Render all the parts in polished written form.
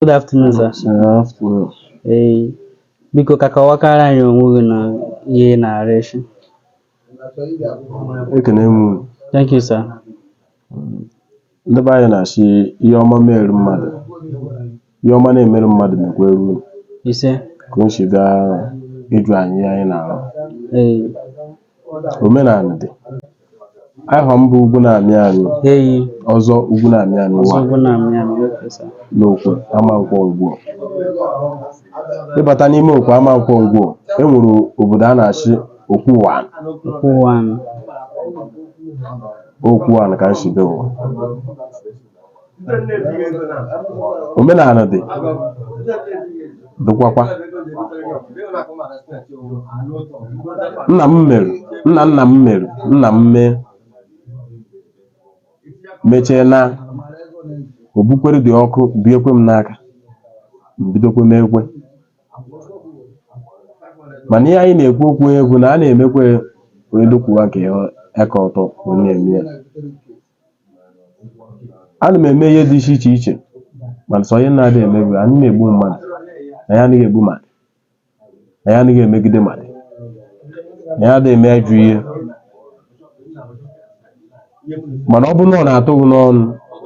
Good afternoon, sir. Afternoon. Biko ka kọwakara anyị onwe gị na ihe ị na-arụ echi. Ekene m. Thank you, sir. Ndị be anyị na-asị ihe ọma mere mmadụ, ihe ọma na-emere mmadụ mekwere uru. Ise. Ka o si gaa ịjụ anyị ihe anyị na-arụ. Ee. Omenala dị. Aha m bụ ugwu na-amị anyị. Ọzọ ugwu na-amị anyị Ọzọ ugwu na-amị anyị, okay, sir. N'okwu Amankwọ Ngwo. Ịbata n'ime okwu Amankwọ Ngwo, e nwere obodo a na-asị Okwuwan. Okwuwan. Okwuwan ka nsi be ụwa. Omenala dị. Dịkwakwa. Nna m mee mechie na obukwere dị ọkụ biekwe m n'aka, bidokwe m ekwe. Mana ihe anyị na-ekwu okwu egwu na a na-emekwe onye dokwuwa nke aka ọtọ onye eme ya. Ana m eme ihe dị iche iche, mana sọ onye na-adịghị emegbu, anyị na-egbu mmadụ, anyị anaghị egbu mmadụ, anyị anaghị emegide mmadụ, anyị adịghị eme ajụ ihe. Mana ọ bụrụ na ọ na-atụ gị n'ọnụ,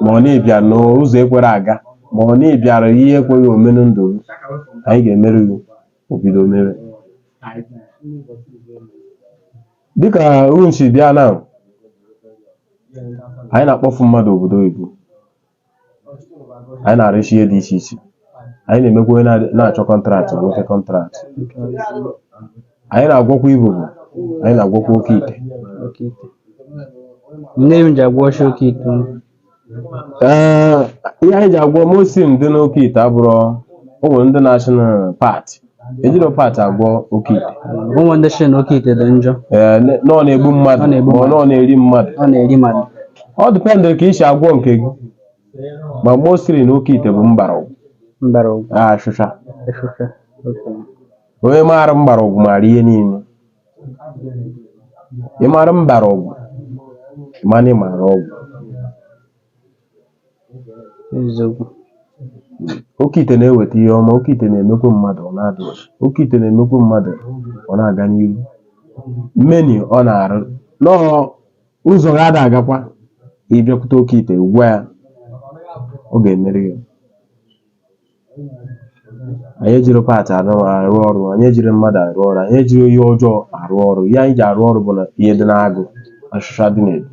ma ọ na-ebịa n'ụzọ ekwere aga, ma ọ na-ebịara ihe ekweghị omenu ndụ, anyị ga-emere gị obido mere. Dịka unchi bịa na anyị na-akpọfu mmadụ obodo oyibo, anyị na-arụchi ihe dị iche iche, anyị na-emekwa onye na-achọ kọntraktị nwoke kọntraktị, anyị na-agwọkwa ibubo, anyị na-agwọkwa oke ite. Nne m ji agwọ ọcha oke ite. Ihe anyị ji agwọ mosi ndị n'oke ite abụrụ, o nwere ndị na-achị na paatị, ejiro paatị agwọ oke ite. Ụmụ ndị shi na oke ite dị njọ. Nọ na-egbu mmadụ, ma ọ nọ na-eri mmadụ. Ọ na-eri mmadụ. Ọ dịpendịrị ka isi agwọ nke gị, ma mosiri na oke ite bụ mgbọrọgwụ. Mgbọrọgwụ. Ashụcha. Onye maara mgbọrọgwụ maara ihe niile. Ị maara mgbọrọgwụ, mana ị maara ọgwụ. Eziokwu. Oke ite na-eweta ihe ọma, oke ite na-emekwa mmadụ ọ na-adị ọcha, oke ite na-emekwa mmadụ ọ na-aga n'ihu. Mmeni ọ na-arụ nọọ ụzọ ga ada agakwa, ịbịakwute oke ite gwa ya, ọ ga-emeri ya. Anyị ejiri paatị arụ ọrụ, anyị ejiri mmadụ arụ ọrụ, anyị ejiri ihe ọjọọ arụ ọrụ. Ihe anyị ji arụ ọrụ bụ na ihe dị n'agụ, ashụcha dị n'edo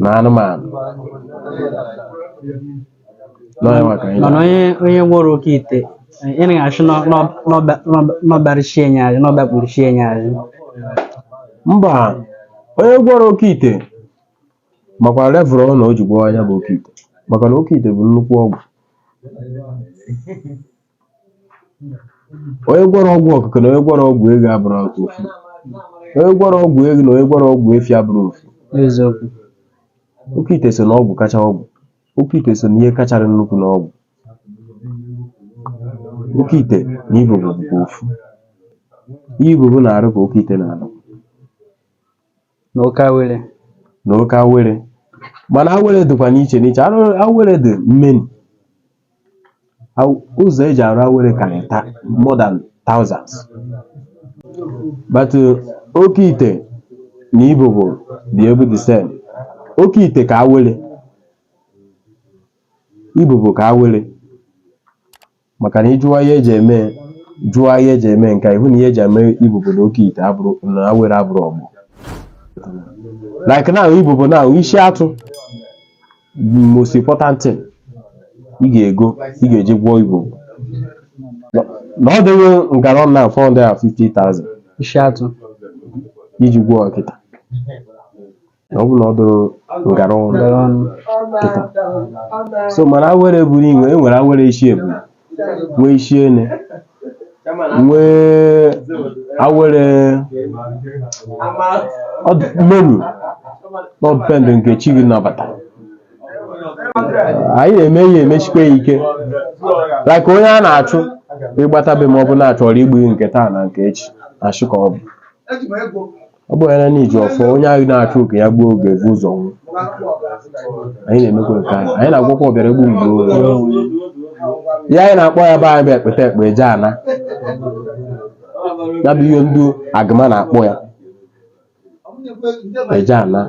na anụmanụ. Mana onye gwọrọ oke ite, ị na-achị n'ọbarịchie anyị, n'ọbakpụrụchie anyị. Mba, onye gwọrọ oke ite makwa levụrụ na o ji gwọọ anya bụ oke ite, maka na oke ite bụ nnukwu ọgwụ. Onye gwọrọ ọgwụ ọkụkọ na onye gwọrọ ọgwụ ego abụrụ ofu. Onye gwọrọ ọgwụ ego na onye gwọrọ ọgwụ efi abụrụ ofu. Eziokwu. Oke ite so na ọgwụ kacha ọgwụ. Oke ite so na ihe kachara nnukwu na ọgwụ. Oke ite na ibubo bụkwa ofu. Ihe ibubo na-arụ ka oke ite na-arụ. Na oke awere. Na oke awere. Mana awere dịkwa n'iche n'iche. Awere dị mmeni. Ụzọ eji arụ awere karịa more than thousands. But oke ite na ibubo dị able the same. Oke ite ka awere, ibubo ka awere. Maka na ịjụwa ihe eji eme nke ihu na ihe eji eme ibubo na oke ite abụrụ na awere abụrụ ọgbọ. Like now ibubo now isi atụ most important thing ị ga-eji gwọọ ibubo. Na ọ dịghị ngara na 450,000 isi atụ iji gwọọ ọkịta. Ọ bụ na ọ dụrụ ngara ọnụ kịta. So mana awere buru inwe, e nwere awere isi ebu, nwee isi ene, nwee awere menu, not depend nke chi gị nabata. Anyị na-eme ihe emechikwa ya ike. Like onye a na-achụ ịgbatabe ma ọ bụ na-achọrọ igbu nke taa na nke echi, achụ ka ọ bụ. ọ bụ ya na n'iji ọfọ onye ahụ na-achụ oke ya gbuo oge bụ ụzọ nwụ anyị na-emekwa nke anyị na-agwakwa ọbịara egbu mgbe ya anyị na-akpọ ya be anyị bụ ekpete ekpe eje ana ya bụ ihe ndị agụma na-akpọ ya eje ana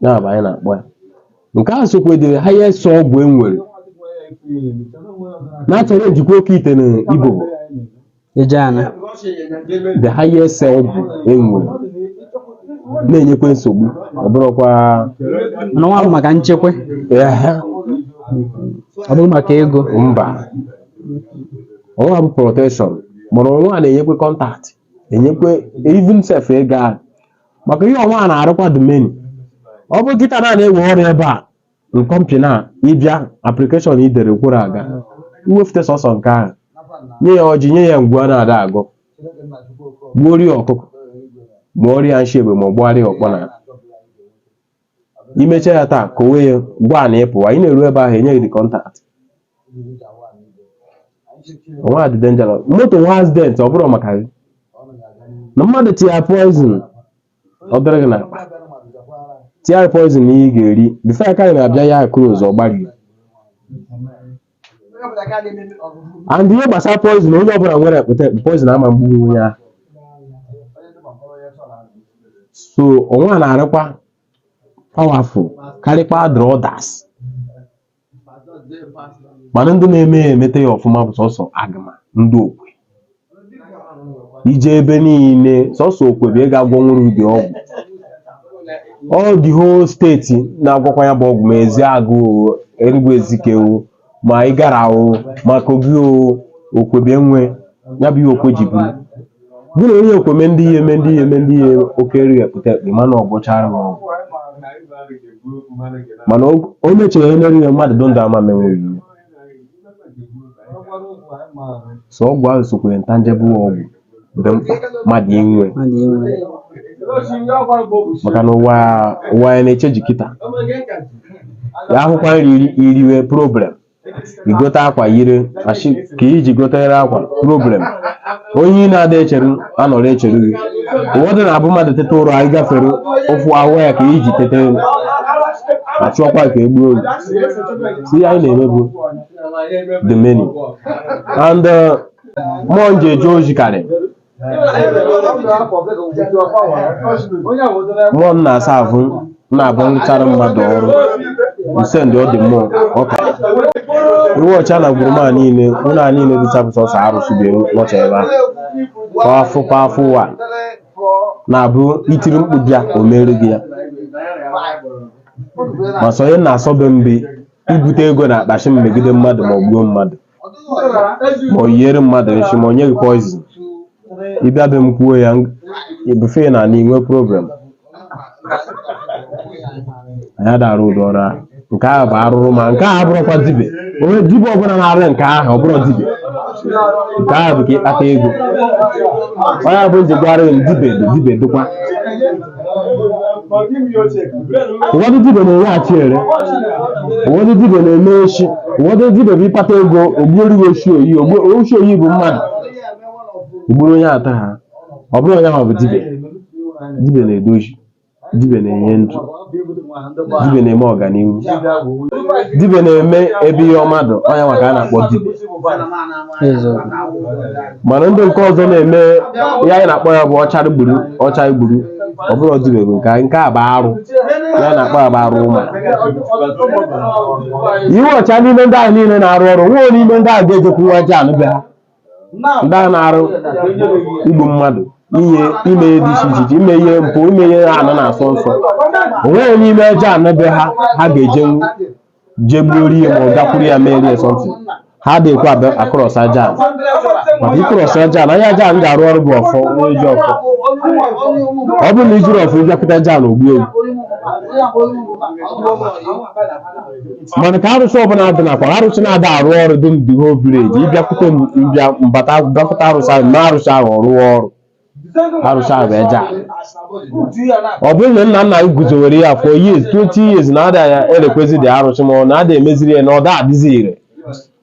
ya bụ anyị na-akpọ ya nke a sokwedere ha ya eso ọgwụ enwere na-achọrọ njikwa oke ite na Igbo the highest ọgwụ enwere na-enyekwa nsogbu ọ bụrụkwa n'ọnwa maka nchekwa ọ bụrụ maka ego mba ọnwa bụ protection mụrụ ọnwa na-enyekwe kọntaktị enyekwe even self ego ahụ maka ihe ọnwa na-arụkwa domeni ọ bụ kịta na-ewe ọrụ ebe a nkọmpi na ịbịa application idere kwụrụ aga iwefute sọsọ nke ahụ nye ya ọjị nye ya ngwu a na-ada agụ gbuorie ọkụkọ ma ọrịa nshebe ma ọ gbụgharịa ọkpọ na imecha ya taa ka onwe ya gwa na ịpụwa anyị na-eru ebe ahụ enye gị dị kọntaktị ọnwa dị dangerous moto nwa accident ọ bụrụ maka gị na mmadụ tia poison ọ dịrị gị n'akpa tia poison na ị ga-eri bifo aka gị na-abịa ya akụrụ ụzọ gbari and ihe gbasara poison onye ọbụla nwere ekpete poison ama mgbu onye ahụ so ọnwa na-arịkwa powerful karịkwa drodas mana ndị na-eme ya emete ya ọfụma bụ sọsọ agụma ndị okwe ije ebe niile sọsọ okwe bụ ị ga-agwọnwuru ụdị ọgwụ ọ dị whole steeti na-agwọkwa ya bụ ọgwụ ma ezi agụ erigwe ezike ma ị gara ma kogi okwebe nwe ya bụ ihe okwe ji buru bụ na onye okweme ndị ihe oke erighị ekpute ekpe mana ọ gwọchara ọgwụ mana o mechara ihe neri ya mmadụ ndụ ama menweghị ihe so ọgwụ ahụ sokwe intangible ọgwụ dị mkpa mmadụ inwe maka na ụwa ya na-echeji kịta ya ahụkwa nri iriwe problem igote akwa yiri ka iji gotere akwa problem onye na-ada echere anọrọ echere gị ụfọdụ na-abụ mmadụ teta ụra anyị gafere ofu ahụ ya ka iji tetere ma chụọkwa ka egbuo oge si anyị na-eme bụ the many and mmụọ nje eje oji karị mmụọ m na-asa ahụ na-abụ nrụchara mmadụ ọrụ nse ndị ọ dị mmụọ ọka iwe ọcha na gburugburu niile ụlọ a niile dịchapụ sọsọ arụsịbe nọcha ebe ahụ pafụ ụwa na-abụ itiri mkpu bịa o mere gị ya ma sonye na-asọbe mbe ibute ego na akpachi mmegide mmadụ ma ọ gbuo mmadụ ma o yiere mmadụ nshi ma o nye gị poizin ịbịa be m kwuo ya ebufe na inwe problem anyị dara ụdị ọrụ ahụ nke ahụ bụ arụrụ ma nke ahụ abụrụkwa dibe onye dibe ọbụla na-arụ nke ahụ ọ bụrụ dibe nke ahụ bụ ka ịkpata ego onye bụ nji gwara dibe dịkwa ụfọdụ dibe na-enweghachi ere ụfọdụ dibe na-eme echi ụfọdụ dibe bụ ịkpata ego ogbuoriwe oshi oyi bụ mmadụ ugboro onye atọ ha ọ bụrụ onye ahụ bụ dibe na-edozi dibe na-enye ndụ dibe na-eme ọganihu dibe na-eme ebe ihe ọmadụ onye maka a na-akpọ dibe mana ndị nke ọzọ na-eme ihe anyị na-akpọ ya bụ ọcha igburu ọ bụrụ dibe bụ nke a bụ arụ ya na-akpọ ya bụ arụ ụma iwe ọcha n'ime ndị ahụ niile na-arụ ọrụ nwee n'ime ndị ahụ ga-ejekwu nwa ji anụ be ha ndị a na-arụ igbu mmadụ ime dị iche iche ime ihe mpụ ime ihe anọ na-asọ nsọ onweghị n'ime eje anọbe ha ga-eje gbuoro ihe ma ọ gakwuru ya merie sọntị ha dịkwa akụrọs aja maka ịkụrọs aja na anya aja ga-arụ ọrụ bụ ọfọ eji ọfọ ọ bụrụ na ijiri ọfọ ịbịakwute aja na ogbu egwu mana ka arụsị ọbụla dị nakwa arụsị na-ada arụ ọrụ dị ndị ho vileji ịbịakwute mbata gafụta arụsị ahụ na arụsị ahụ rụọ ọrụ arụsị ahụ eja ọ bụrụ na nna gị guzowere ya for years 20 years na ada ya erekwezi dị arụsị ma ọ na-ada emeziri ya na ọ da adịzi ire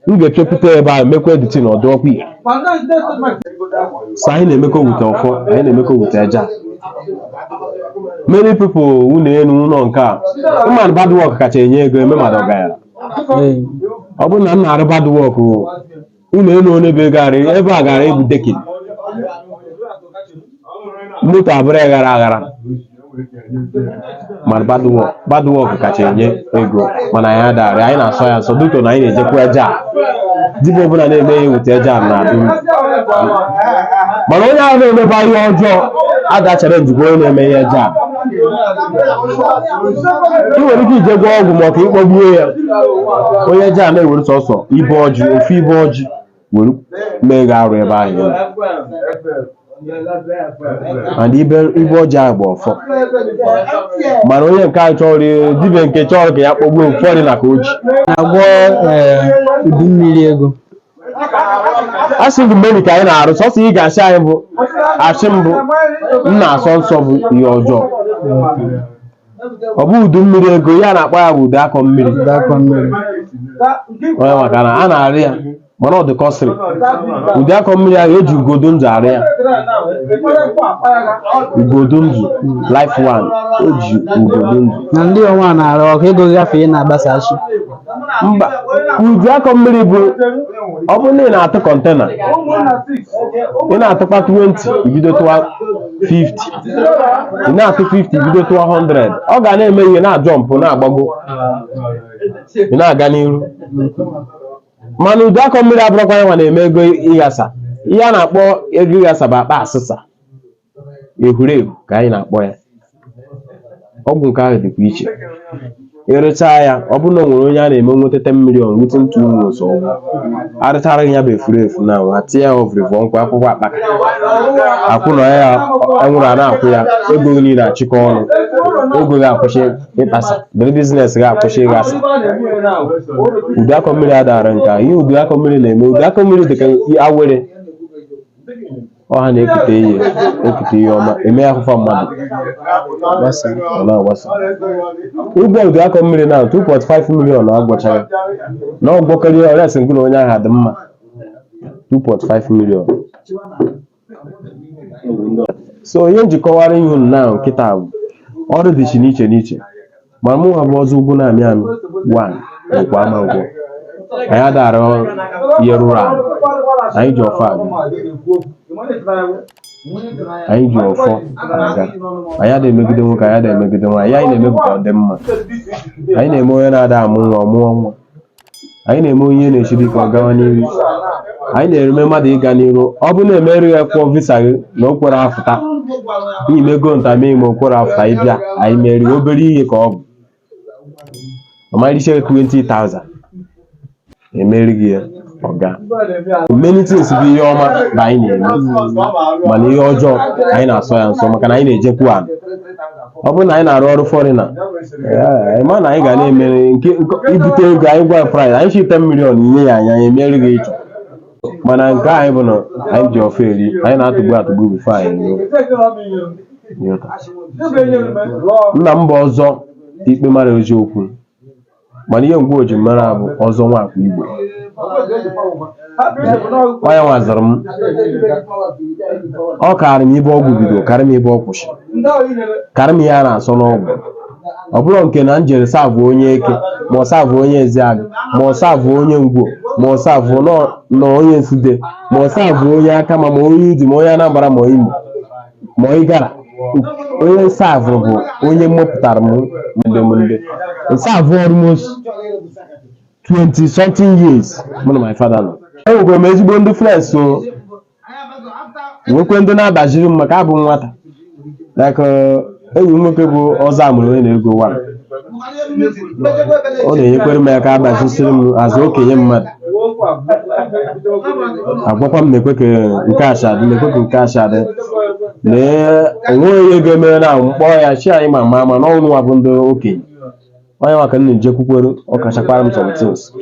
m ga-echepụta ebe a mekwa editin ọdụ ọkwa ihe so anyị na-emekọ wute ọfọ anyị na-emekọ wute eja many people unu enu ụlọ nke a mmadụ bad work kacha enye ego eme mmadụ ọgara ọ bụrụ na m na-arụ bad work unu enu onye bụ ego arị ebe a gara ebu dekin moto abụrụ aghara aghara mana bad work kacha enye ego mana anyị adarị anyị na-asọ ya nsọ dịka na anyị na-ejekwa eja dịbụ ọbụla na-eme ihe wute eja na-adị mana onye ahụ na-emeba ihe ọjọọ adachara njikwa onye na-eme ihe eja ị nwere ike ije gwa ọgwụ maka ịkpọgbuo ya onye eja na-ewere sọsọ ibe ọjị ofu ibe ọjị were mee ga arụ ebe ahụ and ibe ọjị ahụ bụ ọfọ mana onye nke ahụ chọrọ dibịa nke chọrọ ka ya kpọgbuo ụfọdụ na ka o ji na-agwọ udu mmiri ego a sị gị mgbe ka anyị na-arụ sọsọ ị ga-achị anyị bụ achị mbụ m na-asọ nsọ bụ ihe ọjọọ ọ bụ udu mmiri ego ya na-akpọ ya bụ udu akọ mmiri onye maka na a na-arị ya mana ọ dị kọsịrị ụdị akọ mmiri ahụ eji ugodo ndụ arị ya ugodo ndụ life one o ji ugodo ndụ na ndị ọnwa na-arụ ọkụ ego gafee na-agbasachi mba ụdị akọ mmiri bụ ọ bụrụ na ị na-atụ kọntena ị na-atụkwa 20 ibido tụwa 50 ị na-atụ 50 ibido tụwa 100 ọ ga na-eme ihe na-ajọmpụ na-agbago ị na-aga n'iru mana ụdị akọ mmiri abụrụkwa nwa na-eme ego ịghasa ihe a na-akpọ ego ịghasa bụ akpa asịsa ehurehu ka anyị na-akpọ ya ọgwụ nke ahụ dịkwa iche ịrụchaa ya ọ bụrụ na o nwere onye a na-eme nweta 10 million wute ntụ ụmụ ụzọ arịchara ya bụ efurefu na ha tinye ya ovrivo nkwa akwụkwọ akpaka akwụ na ya enwere a na-akwụ ya ego niile achịkọ ọnụ ego ga-akwụsị ịkpasa dịrị biznes ga-akwụsị ịghasa ụdị akọ mmiri adara nka ihe ụdị akọ mmiri na-eme ụdị akọ mmiri dịka awere ọha na-ekute ihe ọma eme ya akwụkwọ mmadụ na-agbasa ụgwọ ụdị akọ mmiri na 2.5 million agwọchara na ọgbọkarị ọrịa sị na onye ahụ dị mma 2.5 million so onye njikọwara ihu na nkịta bụ ọrụ dịchi n'iche n'iche ma mụ nwa bụ ọzọ ugwu na-amị amị 1 nkwa ama ngwọ anyị adara ihe rụrụ ala anyị ji ọfọ aga anyị ji ọfọ aga anyị ada emegide nwoke anyị ada emegide nwaanyị anyị na-emepụta ọ dị mma anyị na-eme onye na-ada amụ nwa ọmụọ nwa anyị na-eme onye na-echiri ike ọ gawa n'ihu anyị na-eme mmadụ ịga n'ihu ọ bụ na-emeri ya kwụọ visa gị na okwere afụta imego ntame ime okwere afụta ịbịa anyị meriri obere ihe ka ọ bụ ọmarịcha 20,000 emeri gị ya ọga many things bụ ihe ọma na anyị na-eme mana ihe ọjọọ anyị na-asọ ya nsọ maka na anyị na-ejekwu ala ọ bụrụ na anyị na-arụ ọrụ fọrịna ma na anyị ga na-emere nke ibute ego anyị gwa price anyị chi 10 million nye ya anya anyị emeri gị ịchọ mana nke anyị bụ na anyị ji ọfọ eri anyị na-atụgbu bifo anyị nna m bụ ọzọ ikpe mara eziokwu mana ihe Ngwo ji mara bụ ọzọ Nwakwa Igbo onye nwaziri m ọ karị m ibe ọgwụ bido karị m ibe ọ kwụsị karị m ihe a na-asọ n'ọgwụ ọ bụrụ nke na njere savụ onye eke ma ọ savụ onye Eziagụ ma ọ savụ onye Ngwo ma ọ savụ na onye Nsude ma ọ savụ onye Akama ma onye Udi ma onye Anambra ma Imo ma Igara onye savụ bụ onye mụpụtara m mgbe savụ almost 20 something years mụ na my father nọ enwekwa m ezigbo ndị friends so nwekwe ndị na-abaziri m maka abụ nwata like enyi m nwoke bụ ọzọ amụrụ onye na-ego nwa ọ na-enyekwere m ya ka abazisiri m azụ okenye mmadụ agwakwa m na-ekwe ka nke ashadị na-ekwe ka nke ashadị na enweghị ihe ga-emere na mkpọrọ ya chi anyị ma ma na ọnwụ nwa bụ ndị okenye onye maka nna njekwukwere ọ kachakwara m somethings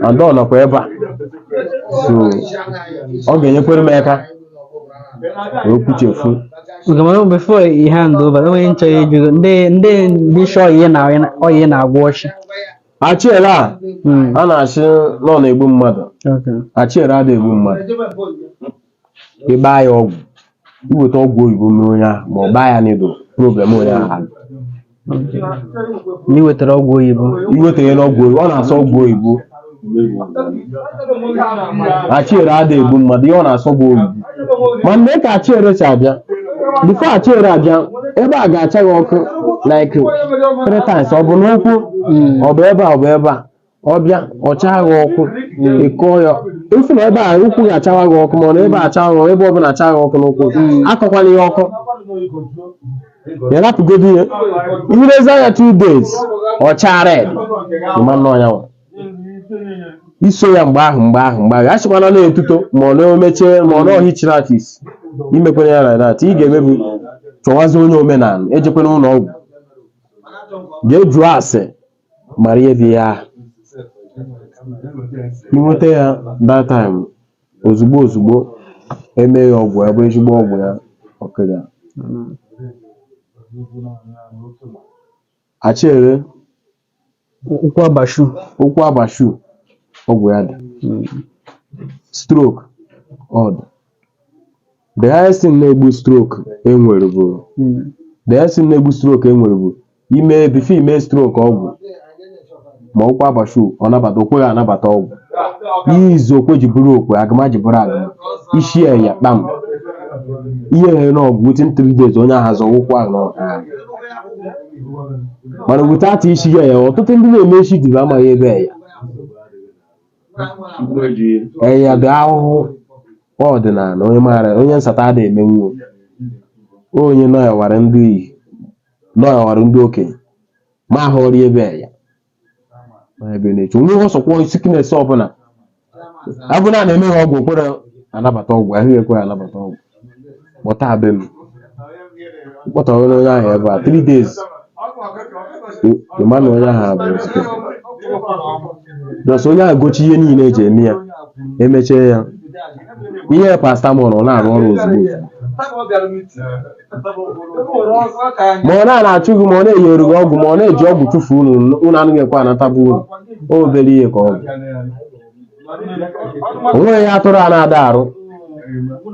and ọ nọkwa ebe a so ọ ga-enyekwere m aka okwu chefu before you hand over onye nchọ ịjụ ndị shọ ihe na-agwọ ọchị Achịere a na-achị nọ na-egbu mmadụ. Achịere a na-egbu mmadụ. Ịgba ya ọgwụ, iweta ọgwụ oyibo mee onye ahụ ma ọ gbaa ya n'ido problem onye ahụ. N'iwetara ọgwụ oyibo. Iwetara n'ọgwụ oyibo, ọ na-asọ ọgwụ oyibo. Achịere a na-egbu mmadụ, ihe ọ na-asọ bụ oyibo. Ma mgbe ka achịere si abịa, before achịere abịa, ebe a ga-acha gị ọkụ like 3 times. Ọ bụ n'ụkwụ, ọ bụ ebe a, ọ bụ ebe a. Ọ bịa, ọ chaa gị ọkụ, ịkọọ ya. Ifu na ebe a ụkwụ ga-achawa gị ọkụ, ma ọ na ebe a chawa gị, ebe ọ bụla achawa gị ọkụ n'ụkwụ. Akọkwala ihe ọkụ. Ya rapụgodo ihe. Ireza ya 2 days, ọ chaa red. Ịma nnọọ ya nwa. Iso ya mgbe ahụ. A sịkwana na-etuto ma ọ na-emeche ma ọ na-ohichiri artist. Imekwana ya like that. Ị ga-emebu chọwazi onye omenala, ejekwana ụlọ ọgwụ. Jee jụọ ase mara ihe dị ya. Inweta ya that time ozugbo eme ya ọgwụ ebe ezigbo ọgwụ ya ọkịga. Achịere ụkwụ abashu ọgwụ ya dị. Stroke ọ dị. The highest thing na-egbu stroke enwere bụ ime before ime stroke ọgwụ ma ụkwụ abashu ọ nabata okwe ya anabata ọgwụ. Ihe izu okwe ji bụrụ okwe, agama ji bụrụ agama. Isi ya kpam. Ihe ghere n'ọgwụ within 3 days onye ahụ azọ ụkwụ ahụ n'ọgwụ. Mana without isi ya ọtụtụ ndị na-eme isi dịrị amaghị ebe ya dị ahụhụ ọdịnala onye maara onye nsata adịghị emenwu onye nọyawara ndị okenye ma ahụrụ ebe ya ebe na-eche onwe ihe ọsọkwọ sickness ọbụla abụna na-eme ha ọgwụ kwere anabata ọgwụ ahụ ekwe anabata ọgwụ kpọta abịa m kpọtara onye ahụ ebe a 3 days ịma na onye ahụ abụ nọsọ onye ahụ gochi ihe niile eji eme ya emechee ya ihe pastamọl ọ na-arụ ọrụ ozugbo ma ọ na-achụ gị ma ọ na-enyere gị ọgwụ ma ọ na-eji ọgwụ tụfu unu anaghị ekwe anatabu unu obere ihe ka ọ bụ onweghị ya atụrụ a na-ada arụ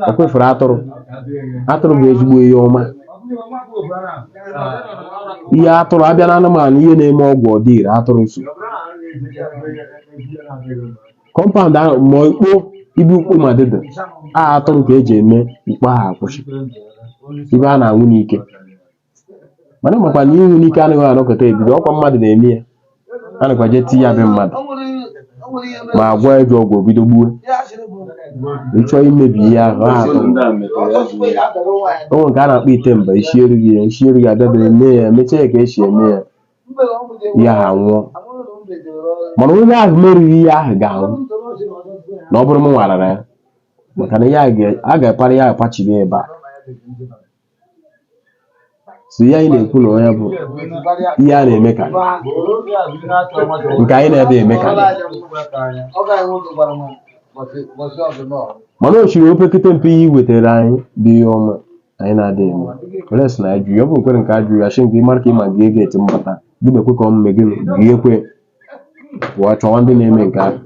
o kwefere atụrụ bụ ezigbo ihe ọma. Ihe atụrụ abịa na anụmanụ ihe na-eme ọgwụ ọ dịrị atụrụ so kọmpaụnd ahụ ma ikpo ibu ukpo ma dịdị atụrụ ka eji eme ikpo ahụ akwụsị ibe a na-anwụ n'ike mana makwa na ihu n'ike anaghị anọkọta ebido ọkwa mmadụ na-eme ya a nakwa je tinye ya be mmadụ ma agwa eji ọgwụ obido gbuo ịchọọ imebi ihe ahụ o nke a na-akpọ ite mba isi erughị abịabere mee ya emechaa ya ka esi eme ya ihe ahụ nwụọ mana onye ahụ merụghị ihe ahụ ga-anwụ na ọ bụrụ m nwarara ya maka na a ga-akparị ya akpachiri ebe a so ihe anyị na-ekwu na onye bụ ihe a na-eme ka nke anyị na-ebe eme ka mana o chiri opekete mpe ihe wetara anyị bụ ihe ọma anyị na-adịghị eme oles na ajụ ya ọ bụ nkwere nke ajụ ya shi nke ịmara ka ịma gị ege eti mbata dịbekwe ka ọmụme gị ga-ekwe pụọ chọwa ndị na-eme nke ahụ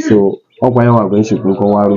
so ọkwa ya nwa bụ nchekwa nkọwa arụ